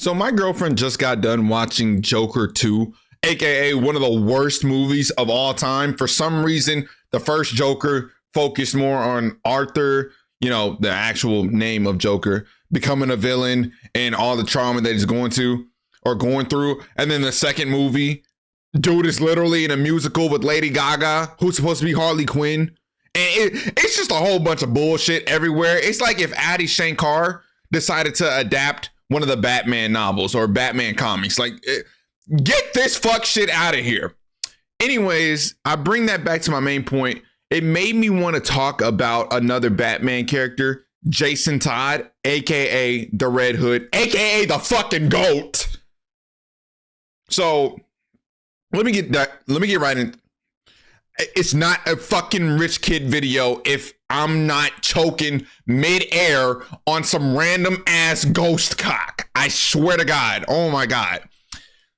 So my girlfriend just got done watching Joker 2, aka one of the worst movies of all time. For some reason, the first Joker focused more on Arthur, the actual name of Joker, becoming a villain and all the trauma that he's going through. And then the second movie, dude is literally in a musical with Lady Gaga, who's supposed to be Harley Quinn. And it's just a whole bunch of bullshit everywhere. It's like if Adi Shankar decided to adapt one of the Batman novels or Batman comics. Like, get this fuck shit out of here. Anyways, I bring that back to my main point. It made me want to talk about another Batman character, Jason Todd, aka the Red Hood, aka the fucking GOAT. So let me get right in. It's not a fucking rich kid video if I'm not choking mid-air on some random ass ghost cock. I swear to God. Oh my God.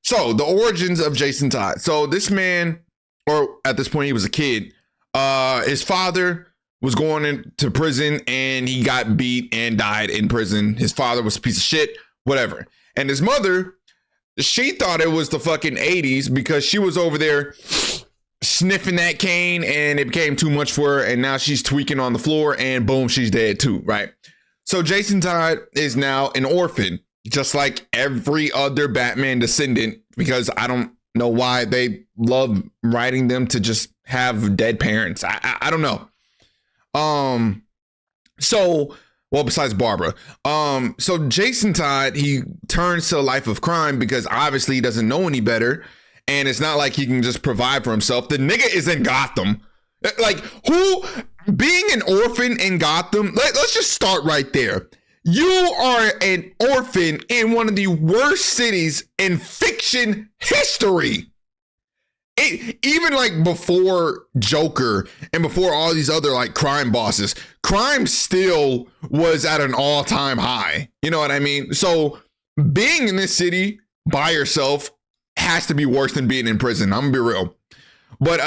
So the origins of Jason Todd. So this man, or at this point he was a kid, his father was going into prison and he got beat and died in prison. His father was a piece of shit, whatever. And his mother, she thought it was the fucking 80s because she was over there sniffing that cane and it became too much for her, and now she's tweaking on the floor and boom, she's dead too, right? So Jason Todd is now an orphan, just like every other Batman descendant, because I don't know why they love writing them to just have dead parents. I don't know. Besides Barbara. So Jason Todd, he turns to a life of crime because obviously he doesn't know any better. And it's not like he can just provide for himself. The nigga is in Gotham. Like, being an orphan in Gotham, let's just start right there. You are an orphan in one of the worst cities in fiction history. Even like before Joker and before all these other like crime bosses, crime still was at an all-time high. You know what I mean? So being in this city by yourself has to be worse than being in prison. I'm gonna be real. But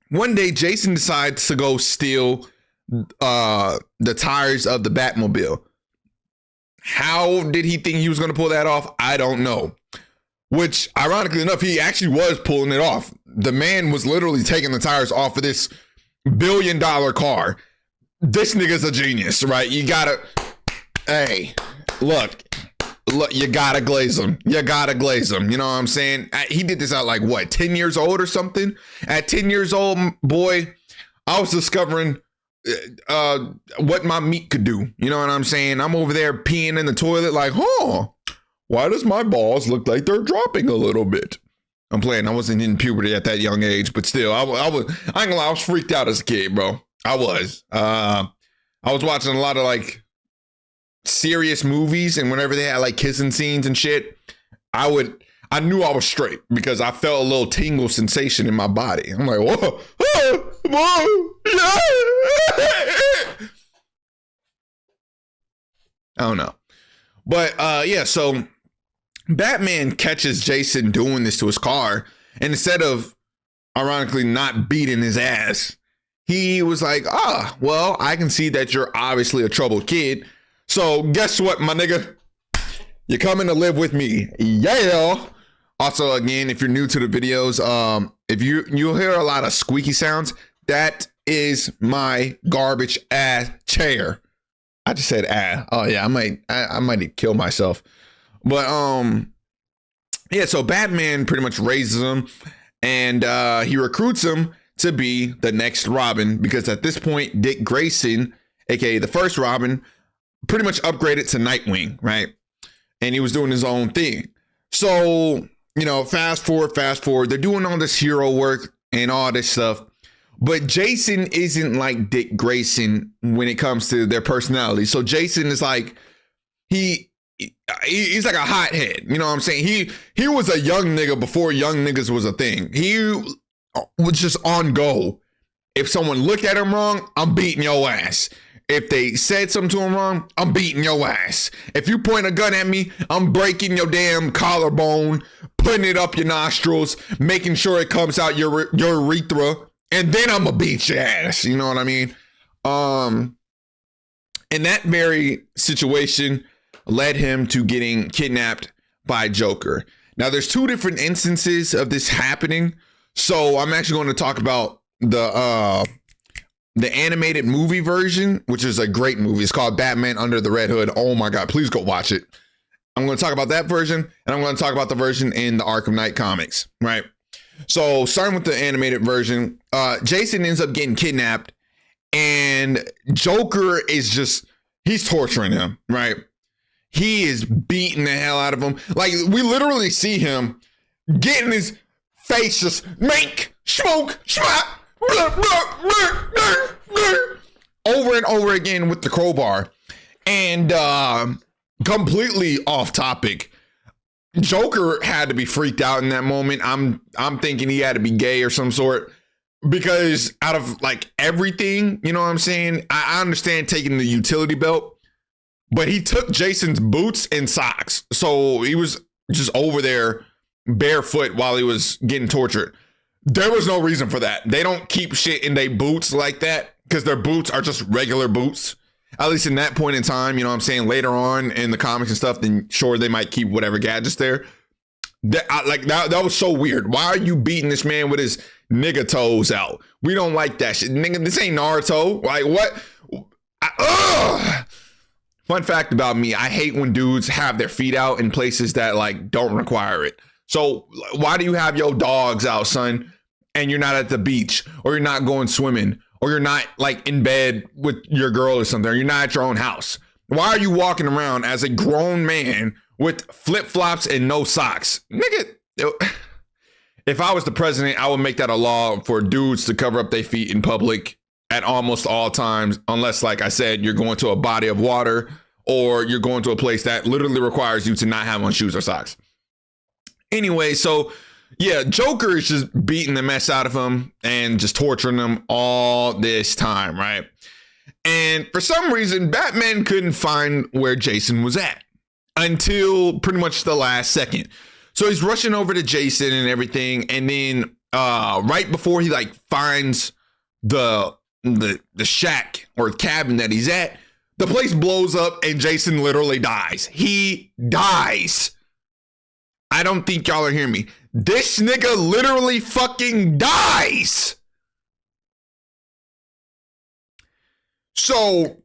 one day Jason decides to go steal the tires of the Batmobile. How did he think he was gonna pull that off? I don't know. Which, ironically enough, he actually was pulling it off. The man was literally taking the tires off of this $1 billion car. This nigga's a genius, right? Hey, look, you gotta glaze him. You gotta glaze him. You know what I'm saying? He did this at like, 10 years old or something? At 10 years old, boy, I was discovering what my meat could do. You know what I'm saying? I'm over there peeing in the toilet like, why does my balls look like they're dropping a little bit? I'm playing. I wasn't in puberty at that young age, but still, I ain't gonna lie, I was freaked out as a kid, bro. I was. I was watching a lot of like serious movies, and whenever they had like kissing scenes and shit, I knew I was straight because I felt a little tingle sensation in my body. I'm like, whoa, whoa, yeah. I don't know. But yeah, so Batman catches Jason doing this to his car, and instead of ironically not beating his ass, he was like, well, I can see that you're obviously a troubled kid. So guess what, my nigga? You're coming to live with me. Yeah. Also, again, if you're new to the videos, if you'll hear a lot of squeaky sounds, that is my garbage ass chair. I just said oh yeah, I might kill myself. But yeah, so Batman pretty much raises him, and he recruits him to be the next Robin, because at this point Dick Grayson, aka the first Robin, pretty much upgraded to Nightwing, right? And he was doing his own thing. So, fast forward, they're doing all this hero work and all this stuff. But Jason isn't like Dick Grayson when it comes to their personality. So Jason is like, he's like a hothead. You know what I'm saying? He was a young nigga before young niggas was a thing. He was just on go. If someone looked at him wrong, I'm beating your ass. If they said something to him wrong, I'm beating your ass. If you point a gun at me, I'm breaking your damn collarbone, putting it up your nostrils, making sure it comes out your urethra, and then I'm gonna beat your ass. You know what I mean? In that very situation, led him to getting kidnapped by Joker. Now, there's two different instances of this happening. So I'm actually going to talk about the animated movie version, which is a great movie. It's called Batman Under the Red Hood. Oh my God, please go watch it. I'm going to talk about that version, and I'm going to talk about the version in the Arkham Knight comics, right? So starting with the animated version, Jason ends up getting kidnapped, and Joker is just, he's torturing him, right? He is beating the hell out of him. Like, we literally see him getting his face just make, smoke, schmack, over and over again with the crowbar. And completely off topic, Joker had to be freaked out in that moment. I'm thinking he had to be gay or some sort, because out of like everything, you know what I'm saying? I understand taking the utility belt, but he took Jason's boots and socks. So he was just over there barefoot while he was getting tortured. There was no reason for that. They don't keep shit in their boots like that because their boots are just regular boots. At least in that point in time, you know what I'm saying? Later on in the comics and stuff, then sure, they might keep whatever gadgets there. That was so weird. Why are you beating this man with his nigga toes out? We don't like that shit. Nigga, this ain't Naruto. Like, what? Fun fact about me, I hate when dudes have their feet out in places that like don't require it. So why do you have your dogs out, son, and you're not at the beach, or you're not going swimming, or you're not like in bed with your girl or something, or you're not at your own house? Why are you walking around as a grown man with flip-flops and no socks? Nigga, if I was the president, I would make that a law for dudes to cover up their feet in public at almost all times, unless, like I said, you're going to a body of water or you're going to a place that literally requires you to not have on shoes or socks. Anyway, so yeah, Joker is just beating the mess out of him and just torturing him all this time, right? And for some reason, Batman couldn't find where Jason was at until pretty much the last second. So he's rushing over to Jason and everything, and then right before he like finds the shack or cabin that he's at, the place blows up and Jason literally dies. He dies. I don't think y'all are hearing me. This nigga literally fucking dies. So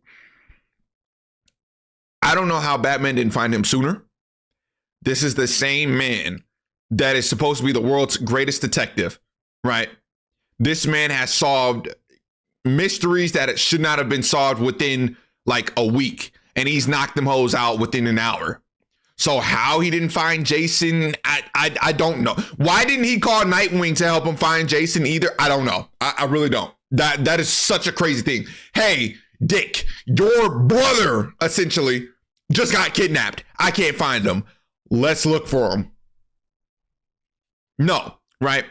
I don't know how Batman didn't find him sooner. This is the same man that is supposed to be the world's greatest detective, right? This man has solved mysteries that it should not have been solved within like a week, and he's knocked them hoes out within an hour. So how he didn't find Jason, I don't know. Why didn't he call Nightwing to help him find Jason either? I don't know. I really don't. That is such a crazy thing. Hey, Dick, your brother essentially just got kidnapped. I can't find him. Let's look for him. No, right?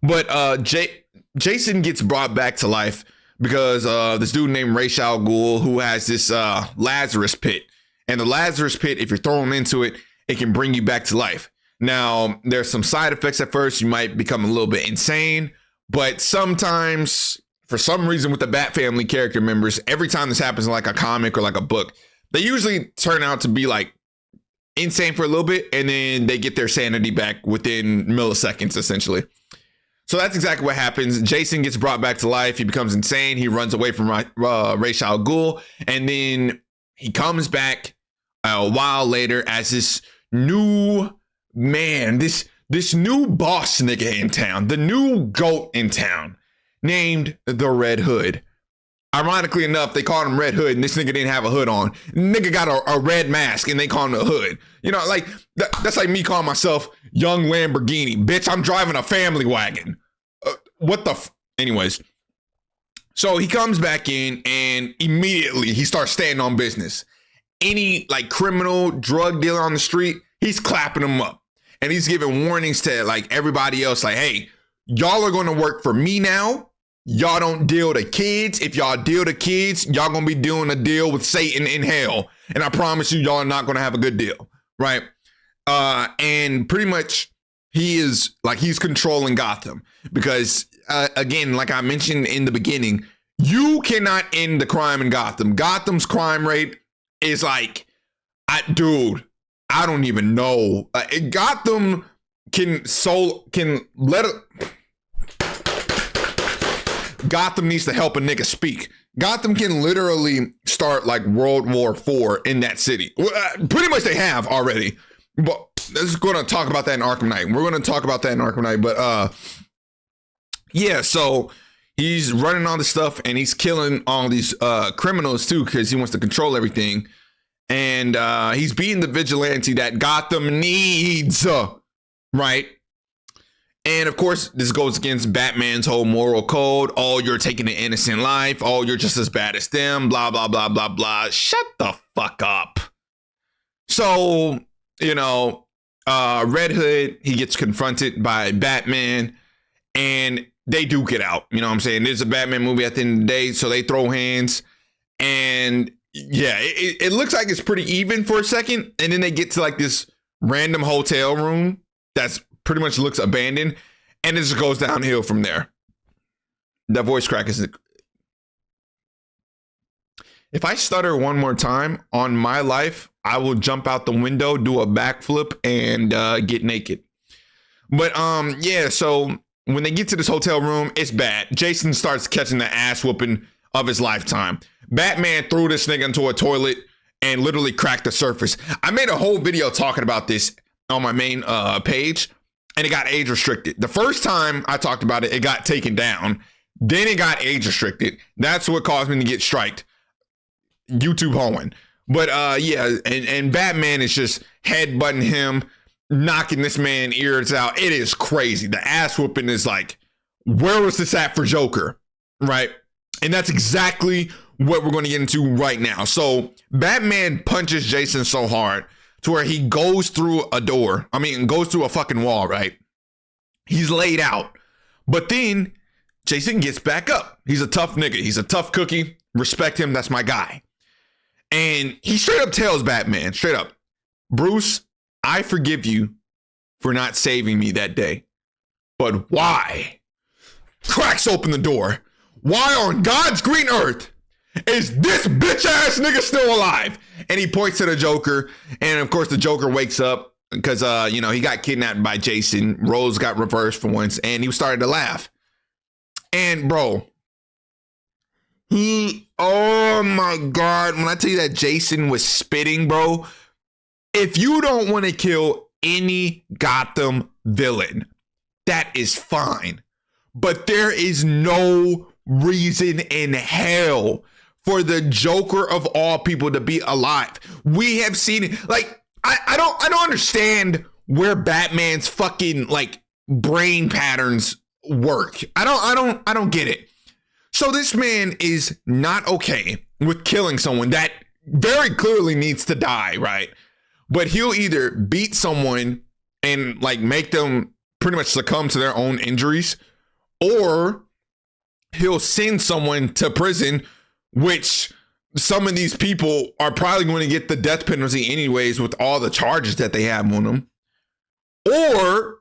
But Jason gets brought back to life because this dude named Ra's al Ghul, who has this Lazarus pit. And the Lazarus pit, if you're thrown into it, it can bring you back to life. Now, there's some side effects at first. You might become a little bit insane, but sometimes, for some reason with the Bat family character members, every time this happens in like a comic or like a book, they usually turn out to be like insane for a little bit, and then they get their sanity back within milliseconds, essentially. So that's exactly what happens. Jason gets brought back to life. He becomes insane. He runs away from Ra's al Ghul, and then he comes back a while later as this new man, this new boss nigga in town, the new GOAT in town, named the Red Hood. Ironically enough, they called him Red Hood, and this nigga didn't have a hood on. Nigga got a red mask, and they call him a hood. You know, like that's like me calling myself Young Lamborghini. Bitch, I'm driving a family wagon. What the anyways. So he comes back in, and immediately he starts standing on business. Any like criminal drug dealer on the street, he's clapping them up, and he's giving warnings to like everybody else, like, hey, y'all are going to work for me now. Y'all don't deal to kids. If y'all deal to kids, y'all gonna be doing a deal with Satan in hell. And I promise you, y'all are not gonna have a good deal, right? And pretty much he's controlling Gotham because, again, like I mentioned in the beginning, you cannot end the crime in Gotham. Gotham's crime rate is like Dude, I don't even know. Gotham Gotham needs to help a nigga speak. Gotham can literally start like World War IV in that city. Pretty much they have already. But let's going to talk about that in Arkham Knight. We're going to talk about that in Arkham Knight. But yeah, so he's running all this stuff and he's killing all these criminals too because he wants to control everything. And he's beating the vigilante that Gotham needs, right? And of course, this goes against Batman's whole moral code. Oh, you're taking an innocent life. Oh, you're just as bad as them. Blah, blah, blah, blah, blah. Shut the fuck up. So, you know, Red Hood, he gets confronted by Batman and they duke it out. You know what I'm saying? There's a Batman movie at the end of the day. So they throw hands and yeah, it looks like it's pretty even for a second. And then they get to like this random hotel room that's pretty much looks abandoned, and it just goes downhill from there. That voice crack is... If I stutter one more time on my life, I will jump out the window, do a backflip, and get naked. But yeah, so when they get to this hotel room, it's bad. Jason starts catching the ass whooping of his lifetime. Batman threw this nigga into a toilet and literally cracked the surface. I made a whole video talking about this on my main page. And it got age restricted. The first time I talked about it, it got taken down. Then it got age restricted. That's what caused me to get striked. YouTube hoeing. But yeah, and Batman is just headbutting him, knocking this man ears out. It is crazy. The ass whooping is like, where was this at for Joker? Right? And that's exactly what we're going to get into right now. So Batman punches Jason so hard to where he goes through a door. I mean, goes through a fucking wall, right? He's laid out. But then Jason gets back up. He's a tough nigga. He's a tough cookie. Respect him. That's my guy. And he straight up tells Batman, straight up, Bruce, I forgive you for not saving me that day. But why? Cracks open the door. Why on God's green earth is this bitch ass nigga still alive? And he points to the Joker. And of course, the Joker wakes up because, you know, he got kidnapped by Jason. Roles got reversed for once. And he started to laugh. And bro, oh my God. When I tell you that Jason was spitting, bro, if you don't want to kill any Gotham villain, that is fine. But there is no reason in hell for the Joker of all people to be alive. We have seen it. Like, I don't understand where Batman's fucking like brain patterns work. I don't get it. So this man is not okay with killing someone that very clearly needs to die, right? But he'll either beat someone and like make them pretty much succumb to their own injuries, or he'll send someone to prison, which some of these people are probably going to get the death penalty anyways with all the charges that they have on them. Or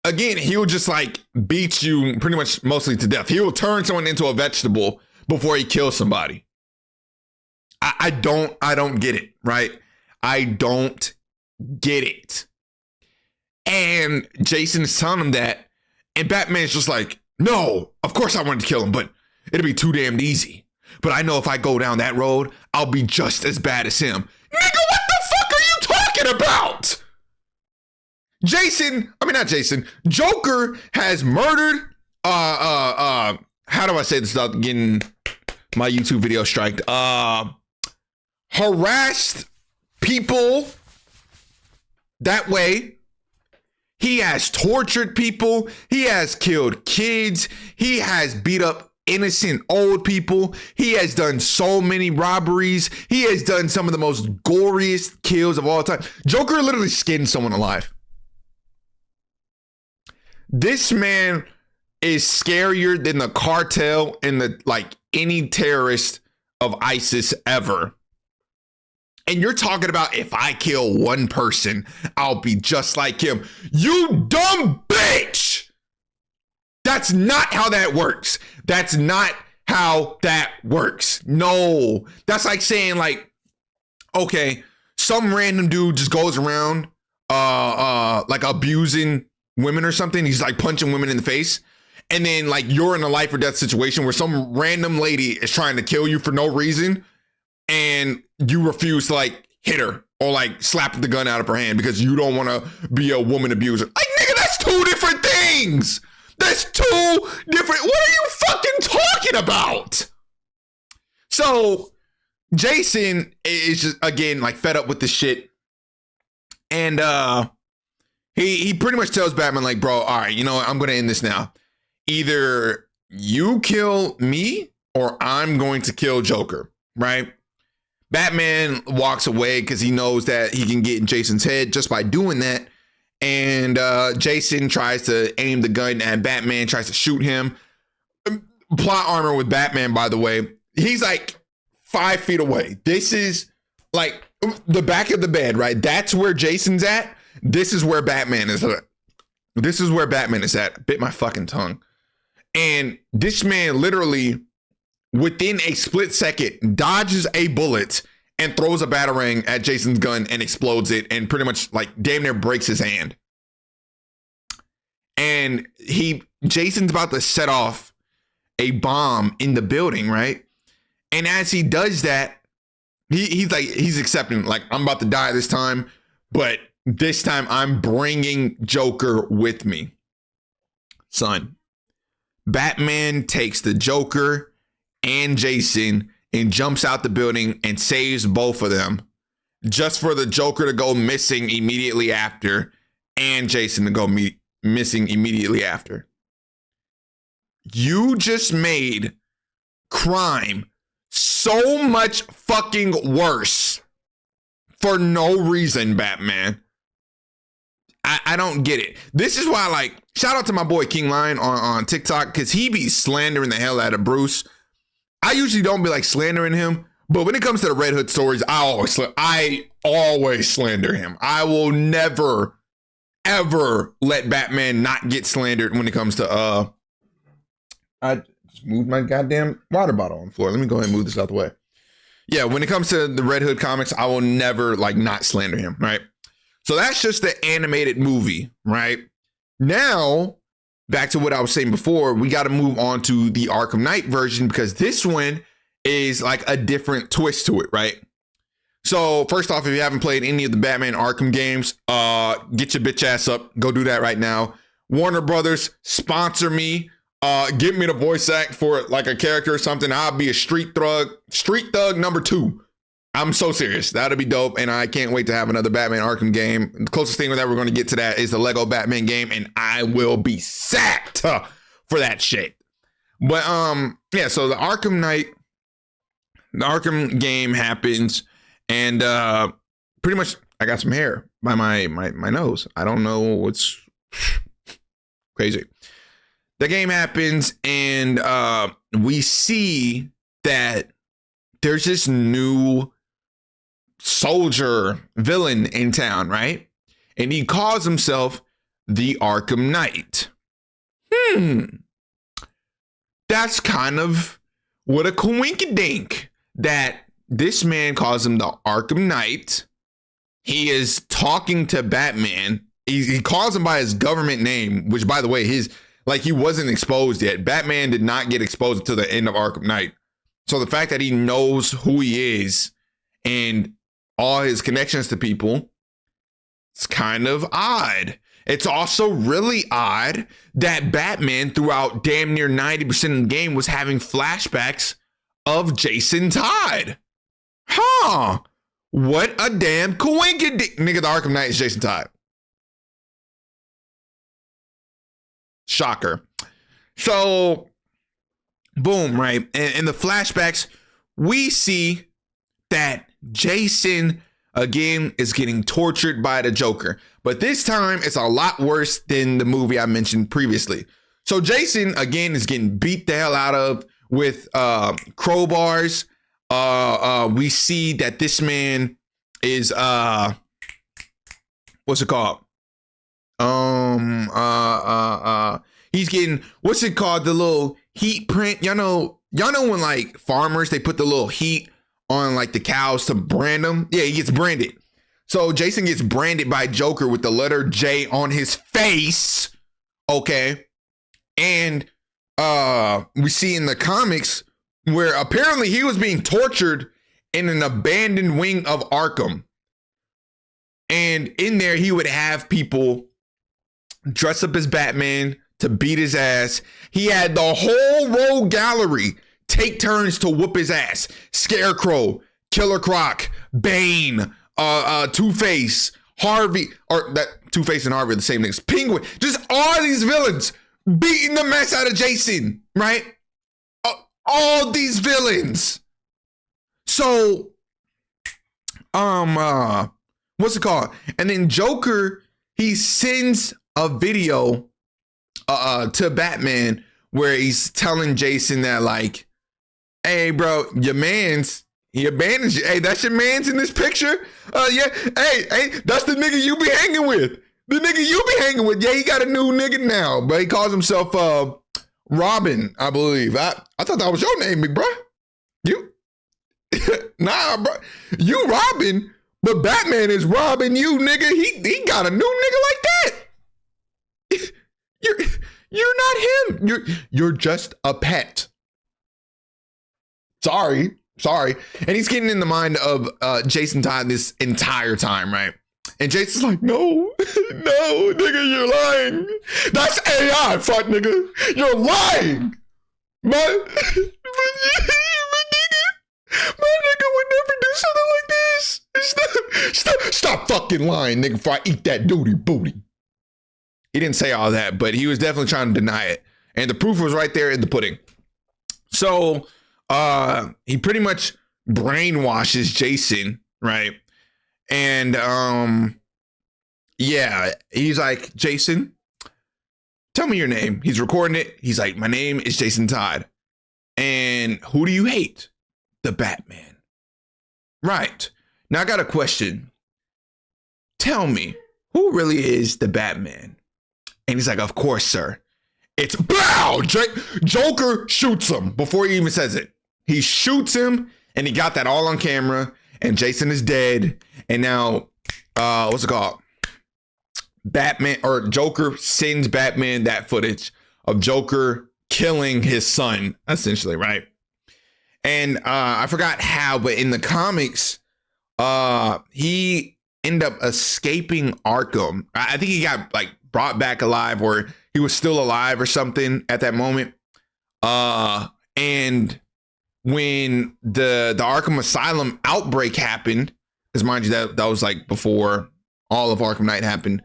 again, he'll just like beat you pretty much mostly to death. He will turn someone into a vegetable before he kills somebody. I don't get it, right? I don't get it. And Jason's telling him that, and Batman's just like, no, of course I wanted to kill him, but it'll be too damned easy. But I know if I go down that road, I'll be just as bad as him. Nigga, what the fuck are you talking about? Joker has murdered, how do I say this without getting my YouTube video striked? Harassed people that way. He has tortured people. He has killed kids. He has beat up innocent old people. He has done so many robberies. He has done some of the most goriest kills of all time. Joker literally skinned someone alive. This man is scarier than the cartel and the like any terrorist of ISIS ever. And you're talking about if I kill one person, I'll be just like him. You dumb bitch. That's not how that works. That's not how that works. No, that's like saying like, okay, some random dude just goes around like abusing women or something. He's like punching women in the face. And then like you're in a life or death situation where some random lady is trying to kill you for no reason, and you refuse to like hit her or like slap the gun out of her hand because you don't want to be a woman abuser. Like, nigga, that's two different things. That's two different. What are you fucking talking about? So Jason is just, again, like fed up with this shit. And he pretty much tells Batman, like, bro, all right, you know what? I'm going to end this now. Either you kill me or I'm going to kill Joker, right? Batman walks away because he knows that he can get in Jason's head just by doing that. And Jason tries to aim the gun at Batman, tries to shoot him. Plot armor with Batman, by the way. He's like 5 feet away. This is like the back of the bed, right? That's where Jason's at. This is where Batman is at. This is where Batman is at. Bit my fucking tongue. And this man literally, within a split second, dodges a bullet and throws a batarang at Jason's gun and explodes it and pretty much like damn near breaks his hand. And Jason's about to set off a bomb in the building, right? And as he does that, he's accepting, like, I'm about to die this time, but this time I'm bringing Joker with me. Son, Batman takes the Joker and Jason and jumps out the building and saves both of them, just for the Joker to go missing immediately after and Jason to go missing immediately after. You just made crime so much fucking worse for no reason, Batman. I don't get it. This is why, like, shout out to my boy King Lion on TikTok, because he be slandering the hell out of Bruce. I usually don't be like slandering him, but when it comes to the Red Hood stories, I always slander him. I will never, ever let Batman not get slandered when it comes to I just moved my goddamn water bottle on the floor. Let me go ahead and move this out the way. Yeah, when it comes to the Red Hood comics, I will never like not slander him, right? So that's just the animated movie, right? Now, back to what I was saying before, we got to move on to the Arkham Knight version, because this one is like a different twist to it, right? So first off, if you haven't played any of the Batman Arkham games, get your bitch ass up. Go do that right now. Warner Brothers, sponsor me. Give me the voice act for like a character or something. I'll be a street thug number 2. I'm so serious. That'll be dope. And I can't wait to have another Batman Arkham game. The closest thing that we're going to get to that is the Lego Batman game. And I will be sacked for that shit. But yeah, so the Arkham game happens. And pretty much I got some hair by my nose. I don't know what's crazy. The game happens, and we see that there's this new soldier villain in town, right? And he calls himself the Arkham Knight. That's kind of what a coinkydink that this man calls him the Arkham Knight. He is talking to Batman. He calls him by his government name, which, by the way, he wasn't exposed yet. Batman did not get exposed to the end of Arkham Knight. So the fact that he knows who he is and all his connections to people, it's kind of odd. It's also really odd that Batman, throughout damn near 90% of the game, was having flashbacks of Jason Todd. What a damn coincidence. Nigga, the Arkham Knight is Jason Todd. Shocker. So, boom, right? And in the flashbacks, we see that Jason, again, is getting tortured by the Joker. But this time, it's a lot worse than the movie I mentioned previously. So Jason, again, is getting beat the hell out of with crowbars. We see that this man is, what's it called? He's getting, what's it called? The little heat print. Y'all know when like farmers, they put the little heat on like the cows to brand them. Yeah, he gets branded. So Jason gets branded by Joker with the letter J on his face. Okay. And we see in the comics where apparently he was being tortured in an abandoned wing of Arkham. And in there, he would have people dress up as Batman to beat his ass. He had the whole rogue gallery take turns to whoop his ass. Scarecrow, Killer Croc, Bane, Two-Face, Harvey, or that Two-Face and Harvey are the same niggas. Penguin, just all these villains beating the mess out of Jason, right? All these villains. So, what's it called? And then Joker, he sends a video to Batman where he's telling Jason that, like, hey, bro, your man's, he abandoned you. Hey, that's your man's in this picture? Yeah. Hey, that's the nigga you be hanging with. The nigga you be hanging with. Yeah, he got a new nigga now, but he calls himself Robin, I believe. I thought that was your name, big bro. You? Nah, bro. You Robin, but Batman is robbing you, nigga. He got a new nigga like that. You're not him. You're just a pet. Sorry. And he's getting in the mind of Jason Todd this entire time, right? And Jason's like, no, nigga, you're lying. That's AI, fuck nigga. You're lying. My nigga would never do something like this. Stop fucking lying, nigga, before I eat that duty booty. He didn't say all that, but he was definitely trying to deny it. And the proof was right there in the pudding. So he pretty much brainwashes Jason, right? And yeah, he's like, Jason, tell me your name. He's recording it. He's like, my name is Jason Todd. And who do you hate? The Batman. Right. Now I got a question. Tell me, who really is the Batman? And he's like, of course, sir. It's BOW! Joker shoots him before he even says it. He shoots him, and he got that all on camera, and Jason is dead. And now, what's it called? Batman, or Joker sends Batman that footage of Joker killing his son, essentially, right? And I forgot how, but in the comics, he ended up escaping Arkham. I think he got like brought back alive, or he was still alive or something at that moment. And when the Arkham Asylum outbreak happened, because mind you, that was like before all of Arkham Knight happened.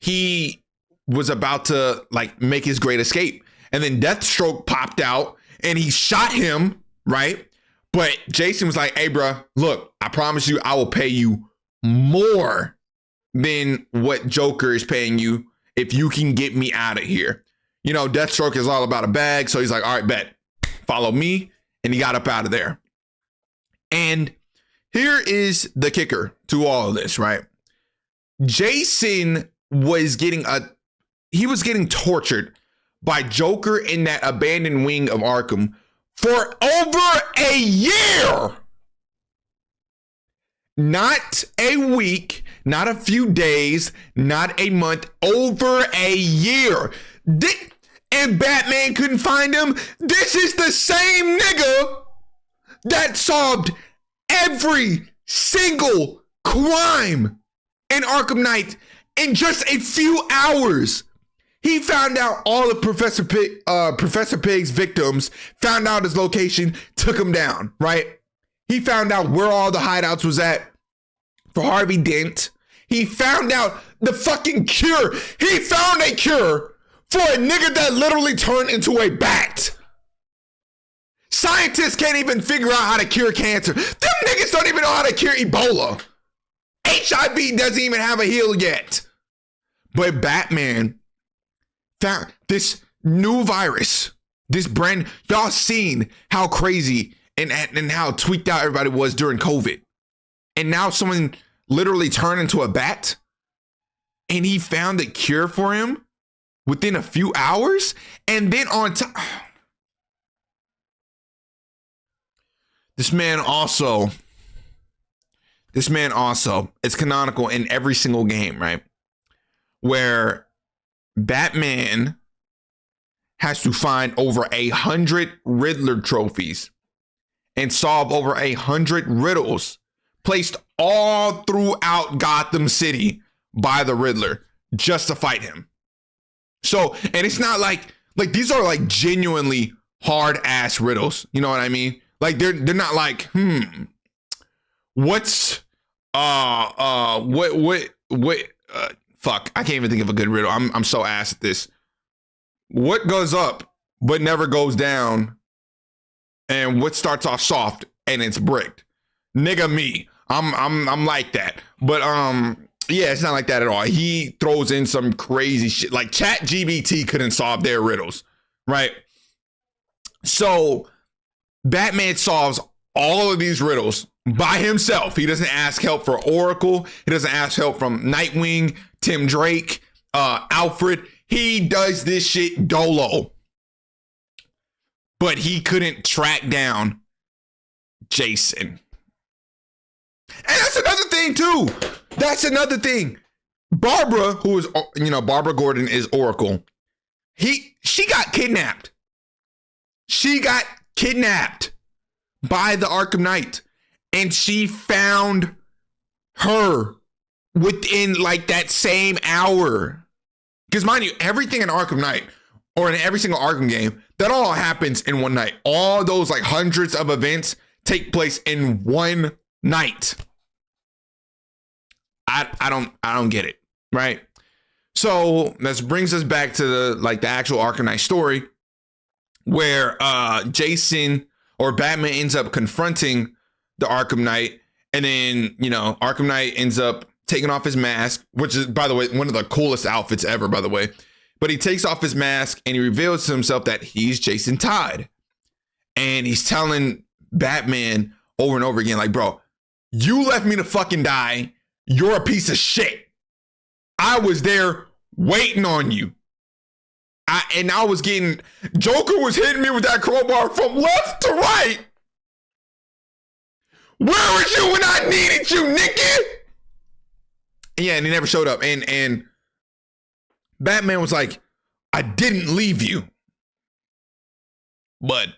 He was about to like make his great escape, and then Deathstroke popped out and he shot him, right? But Jason was like, hey, bro, look, I promise you, I will pay you more than what Joker is paying you if you can get me out of here. You know, Deathstroke is all about a bag. So he's like, all right, bet, follow me. And he got up out of there. And here is the kicker to all of this, right? Jason was getting tortured by Joker in that abandoned wing of Arkham for over a year. Not a week, not a few days, not a month, over a year. And Batman couldn't find him. This is the same nigga that solved every single crime in Arkham Knight in just a few hours. He found out all of Professor Pig's victims, found out his location, took him down, right? He found out where all the hideouts was at for Harvey Dent. He found out the fucking cure. He found a cure for a nigga that literally turned into a bat. Scientists can't even figure out how to cure cancer. Them niggas don't even know how to cure Ebola. HIV doesn't even have a heal yet. But Batman found this new virus, this brand. Y'all seen how crazy and how tweaked out everybody was during COVID. And now someone literally turned into a bat, and he found a cure for him within a few hours. And then on top, this man also this man also, it's canonical in every single game, right? Where Batman has to find over 100 Riddler trophies and solve over 100 riddles placed all throughout Gotham City by the Riddler just to fight him. So, and it's not like these are like genuinely hard ass riddles. You know what I mean? Like they're not like, what's fuck, I can't even think of a good riddle. I'm so ass at this. What goes up but never goes down, and what starts off soft and it's bricked? Nigga me. I'm like that. But yeah, it's not like that at all. He throws in some crazy shit. Like ChatGPT couldn't solve their riddles, right? So Batman solves all of these riddles by himself. He doesn't ask help for Oracle. He doesn't ask help from Nightwing, Tim Drake, Alfred. He does this shit dolo. But he couldn't track down Jason. And that's another thing too. That's another thing. Barbara, who is, Barbara Gordon is Oracle. She got kidnapped. She got kidnapped by the Arkham Knight. And she found her within like that same hour. Because mind you, everything in Arkham Knight or in every single Arkham game, that all happens in one night. All those like hundreds of events take place in one night. I don't get it, right? So this brings us back to the actual Arkham Knight story, where Jason or Batman ends up confronting the Arkham Knight, and then Arkham Knight ends up taking off his mask, which is, by the way, one of the coolest outfits ever, by the way. But he takes off his mask and he reveals to himself that he's Jason Todd, and he's telling Batman over and over again, like, bro, you left me to fucking die. You're a piece of shit. I was there waiting on you. Joker was hitting me with that crowbar from left to right. Where was you when I needed you, nigga? Yeah, and he never showed up. And Batman was like, I didn't leave you, but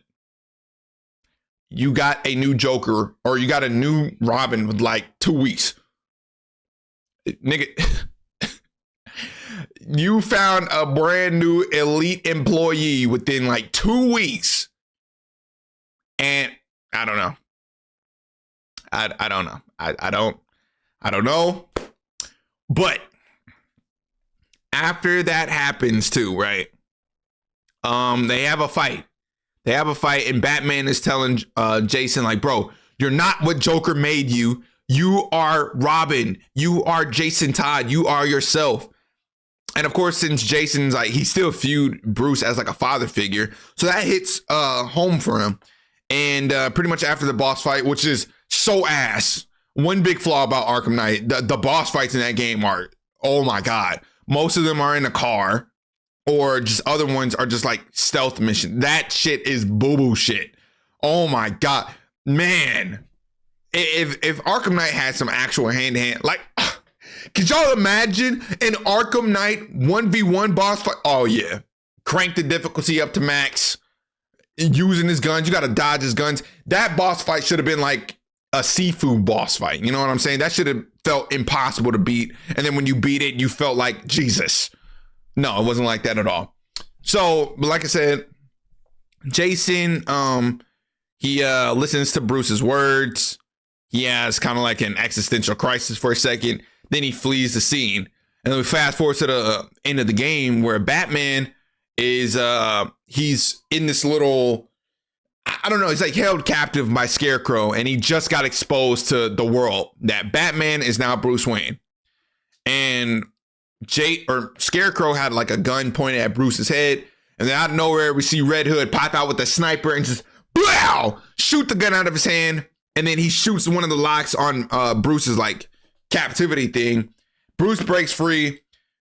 you got a new Joker, or you got a new Robin with like 2 weeks. Nigga, you found a brand new elite employee within like 2 weeks. And I don't know. I don't know. I don't know. But after that happens too, right? They have a fight. And Batman is telling Jason, like, bro, you're not what Joker made you. You are Robin. You are Jason Todd. You are yourself. And of course, since Jason's like, he still viewed Bruce as like a father figure, so that hits home for him. And pretty much after the boss fight, which is so ass. One big flaw about Arkham Knight, the boss fights in that game are, oh my God. Most of them are in a car, or just other ones are just like stealth mission. That shit is boo-boo shit. Oh my God, man. If Arkham Knight had some actual hand-to-hand, like, could y'all imagine an Arkham Knight 1v1 boss fight? Oh yeah. Crank the difficulty up to max. Using his guns. You got to dodge his guns. That boss fight should have been like a seafood boss fight. You know what I'm saying? That should have felt impossible to beat. And then when you beat it, you felt like Jesus. No, it wasn't like that at all. So, like I said, Jason, he listens to Bruce's words. He has kind of like an existential crisis for a second. Then he flees the scene. And then we fast forward to the end of the game where Batman is, he's in this little, I don't know, he's like held captive by Scarecrow, and he just got exposed to the world that Batman is now Bruce Wayne. And Scarecrow had like a gun pointed at Bruce's head, and then out of nowhere we see Red Hood pop out with a sniper and just blow, shoot the gun out of his hand, and then he shoots one of the locks on Bruce's like captivity thing. Bruce breaks free,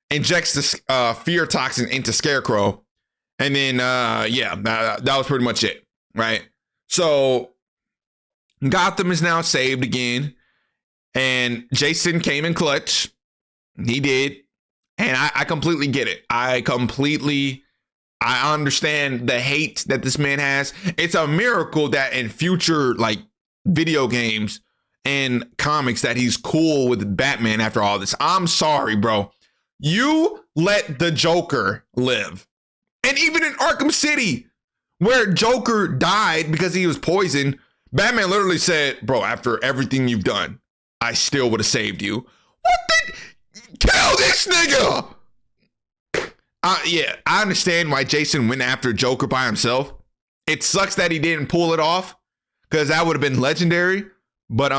injects the fear toxin into Scarecrow, and then that was pretty much it, right? So Gotham is now saved again, And Jason came in clutch. He did. And I completely get it. I understand the hate that this man has. It's a miracle that in future like video games and comics that he's cool with Batman after all this. I'm sorry, bro. You let the Joker live. And even in Arkham City, where Joker died because he was poisoned, Batman literally said, bro, after everything you've done, I still would have saved you. What the? Kill this nigga! Yeah, I understand why Jason went after Joker by himself. It sucks that he didn't pull it off, because that would have been legendary. But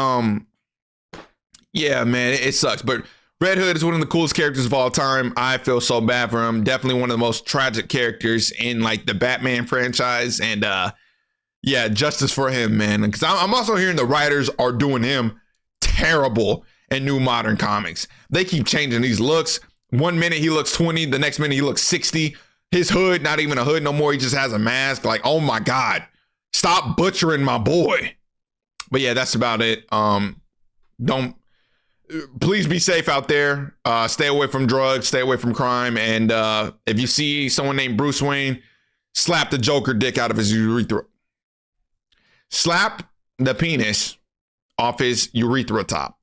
yeah, man, it sucks. But Red Hood is one of the coolest characters of all time. I feel so bad for him. Definitely one of the most tragic characters in like the Batman franchise. And yeah, justice for him, man. Because I'm also hearing the writers are doing him terrible in new modern comics. They keep changing these looks. 1 minute he looks 20, the next minute he looks 60. His hood, not even a hood no more. He just has a mask. Like, oh my God, stop butchering my boy. But yeah, that's about it. Please be safe out there. Stay away from drugs, stay away from crime. And if you see someone named Bruce Wayne, slap the Joker dick out of his urethra. Slap the penis off his urethra top.